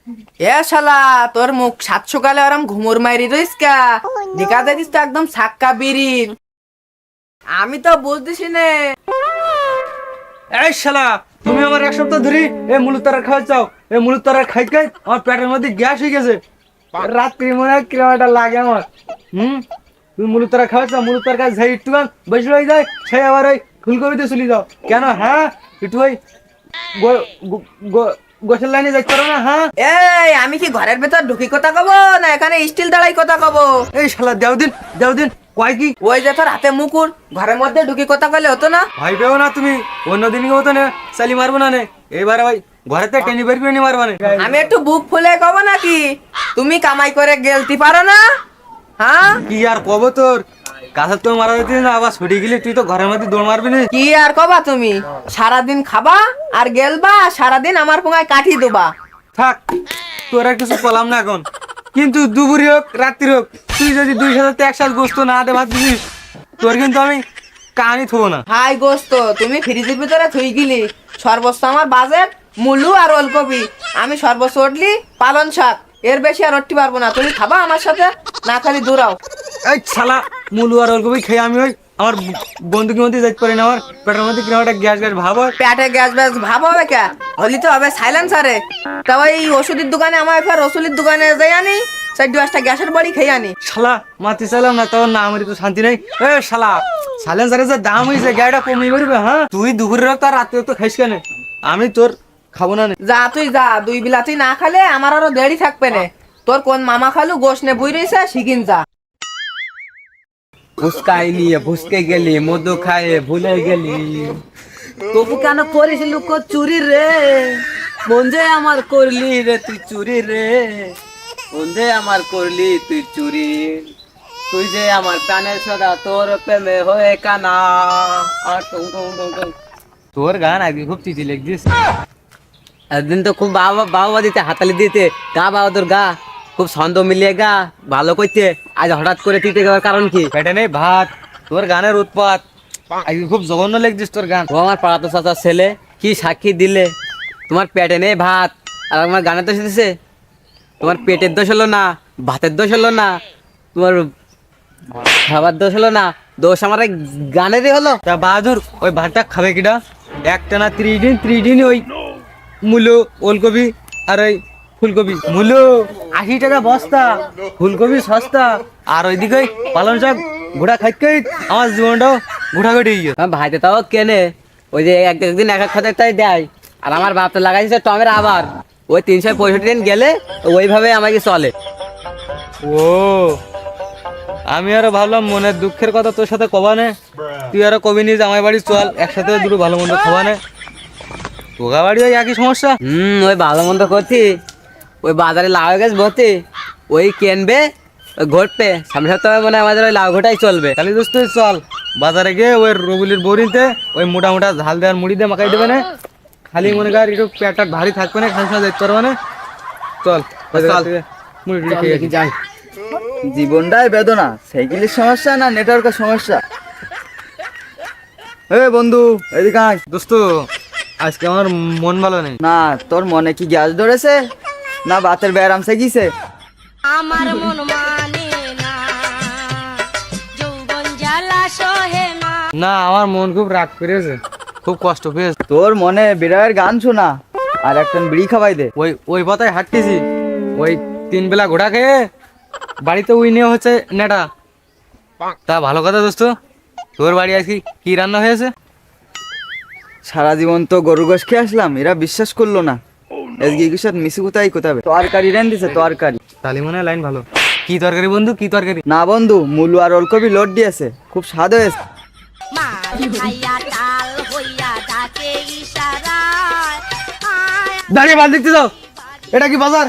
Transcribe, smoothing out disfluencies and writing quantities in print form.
এ শালা, তোর মুখ সাত সকালে আরাম ঘুমোর মাইরি রইস কা? দেখা যাইতিস তো একদম সাক্কা বিড়ির। আমি তো বুঝতেছি নে। এই শালা, তুমি আমার এক সপ্তাহ ধরে এই মুলুক তারা খাওয়াচ্ছাও। এই মুলুক তারা খাই খাই আমার পেটের মধ্যে গ্যাস হয়ে গেছে। রাত্রি মনে হয় কিরম একটা লাগে আমার। তুমি মুলুক তারা খাওয়াচ্ছ, মুলুক তার কাছে যাই একটু বেশি হয়ে যায়, সেই আবার ওই ফুলকপিতে চলে যাও কেন? হ্যাঁ, একটু ওই গোসল লাইনে যাইতে পারো না? হ্যাঁ, এই আমি কি ঘরের ভেতর ঢুকি কথা কব না এখানে স্টিল দাঁড়াই কথা কব? এই শালা দেও দিন কয় কি? ওই যে তোর হাতে মুকুর, ঘরের মধ্যে ঢুকি কথা কইলে হতো না? ভাই পেও না তুমি, অন্যদিনকে মতো না চালি মারবো না নে। এবারে ভাই ঘরেতে টেনে বের করে নিয়ে মারবা না। আমি একটু বুক ফুলে কব নাকি? তুমি কামাই করে গেলতি পারো না? হ্যাঁ, কি আর কব তোর কাছে তো মারা যেতে না, আবার ছুটি গেলে তুই তো ঘরের মধ্যে দৌড় মারবি না। কি আর কবা তুমি? সারাদিন খাবা আর গেলবা, সারাদিন আমার পোঙায় কাঠি দেবা। থাক, তোর আর কিছু বললাম না এখন। কিন্তু দুপুরে হোক রাত্রি হোক, তুই যদি 2,000 একসাথে গোস্ত না দে ভাত দিস, তোর কিন্তু আমি কাহানি থবো না। হাই গোস্ত তুমি ফ্রিজের ভিতরে থুই গিলি। সর্বোচ্চ আমার বাজেট মুলু আর ওলকপি। আমি সর্বোচ্চ উঠলি পালন শাক, এর বেশি আর উঠতে পারবো না। তুমি খাবা আমার সাথে না? খালি দূরাও। এই শালা, মুলু আর ওলকপি খেয়ে আমি ওই আমার বন্ধুকে মধ্যে যাইতে পারি না। আমার পেটের মধ্যে কিরকম একটা গ্যাস গ্যাস ভাব হয়। পেটে গ্যাস ব্যাস ভাব হবে কে? হলি তো হবে সাইলেন্সারে। তা ওই ওষুধের দোকানে আমার ফের ওষুধের দোকানে যাই আনি, 4-5টা গ্যাসের বাড়ি খেয়ে আনি। শালা মাতি চাইলাম না, তোর না আমারই তো শান্তি নেই। এ শালা, সাইলেন্সারের যে দাম হয়েছে গাড়িটা কমিয়ে করবে। হ্যাঁ, তুই দুপুরের রক্ত আর রাত্রে তো খাইস কেন? আমি তোর খাবো না নে। যা তুই যা, 2 বেলা তুই না খালে আমার আরো দেরি থাকবে না। তোর কোন মামা খালু গোশ নে বুই রইছে শিখিন যা। ফুসকাই নিয়ে ফুসকে গেলি, মধু খায়ে ভুলে গেলি। তবু কেন করিস লুক চুরি রে? মন যে আমার করলি রে তুই চুরি রে, মন যে আমার করলি তুই চুরি। তুই যে আমার প্রাণের সদা, তোর প্রেমে হয়ে কানা। আর টুং টুং টুং টুং। তোর গান আগে খুব চিঠি লিখছিস। একদিন তো খুব বাবা দিতে হাতালি দিতে গা, বাবা তোর গা খুব ছন্দ মিলিয়ে গা ভালো করতে, আজ হঠাৎ করে তিতে যাওয়ার কারণ কি? পেটে নেই ভাত, তোর গানের উৎপাত। আগে খুব জঘন্য লিখছিস তোর গান। ও আমার পাড়াতো চাচার ছেলে, কি সাক্ষী দিলে? তোমার পেটে নেই ভাত আর আমার গানের দোষ দিছে? তোমার পেটের দোষ হলো না, ভাতের দোষ হলো না, তোমার খাবার দোষ হলো না, দোষ আমার এই গানেরই হলো। তা বাহাদুর, ওই ভাতটা খাবে কিটা? একটা না 3 দিন ওই মূলো ওলকপি আর ওই ফুলকপি। মূলো 80 টাকা বস্তা, ফুলকপি সস্তা, আর ওইদিকে ওই পালং শাক ঘোড়া খাইতে আমার জীবনটাও ঘোটাঘুটি গিয়ে। আমার ভাইতে তাও কেনে, ওই যে একদিন এক খাতে তাই দেয়। আর আমার বাপ তো লাগাইছে টমের আবার, ওই 365 দিন গেলে ওইভাবে আমাকে চলে। ও, আমি আরো ভাবলাম মনের দুঃখের কথা তোর সাথে কবানে, তুই আরো কবি নিয়ে জামাই বাড়ি চল, একসাথে দুটো ভালো মন্দ খাওয়ানে। তোগা বাড়ি ওই একই সমস্যা। ওই ভালো মন্দ করছি, ওই বাজারে লাউ গেছে ভর্তি, ওই কেনবে ওই ঘটবে সামনে সপ্তাহে মনে হয় আমাদের ওই লাউ ঘটাই চলবে। তাহলে দোস্ত চল বাজারে গিয়ে ওই রবুলির বড়িতে ওই মোটা মোটা ঝাল দেওয়ার মুড়ি দিয়ে মাখাই দেবে না, খালি মনে কর একটু পেটটা ভারী থাকবে না, খালি সময় দেখতে পারবে না। চল চল। মুড়ি টুড়ি খেয়ে আসি। যাই। জীবনটাই বেদনা, সাইকেলের সমস্যা না নেটওয়ার্কের সমস্যা? এ বন্ধু এদিকে আয়। দোস্ত, আজকে আমার মন ভালো নেই। না, তোর মনে কি গ্যাস ধরেছে না বাতের ব্যায়াম শিখিছে? আমার মন মানে না, যৌবন জ্বালা সহে না। না, আমার মন খুব রাগ করেছে, খুব কষ্ট পেয়েছে। তোর মনে বিড়ালের গান শোনা আর একটা বিড়ি খাওয়াই দে। ওই পথায় হাঁটতেছি, ওই 3 বেলা ঘোড়া খেয়ে বাড়িতে উই নিয়ে হচ্ছে নেটা। তা ভালো কথা দোস্ত, তোর বাড়ি আজকে কি রান্না হয়েছে? সারা জীবন তো গরু গোশ খেয়ে আসলাম, এরা বিশ্বাস করলো না। আজকে কিসব মিশু কোথায় কোথাবে তরকারি রেন দিছে তরকারি। তালি মনে হয় লাইন ভালো। কি তরকারি বন্ধু, কি তরকারি? না বন্ধু, মুলু আর ওলকপি লোড দিয়েছে, খুব স্বাদ হয়েছে। মাল খাইয়া টাল হইয়া ডাকে ইশারায়, আয় দাঁড়িয়ে বাল দেখতে যাও, এটা কি বাজার?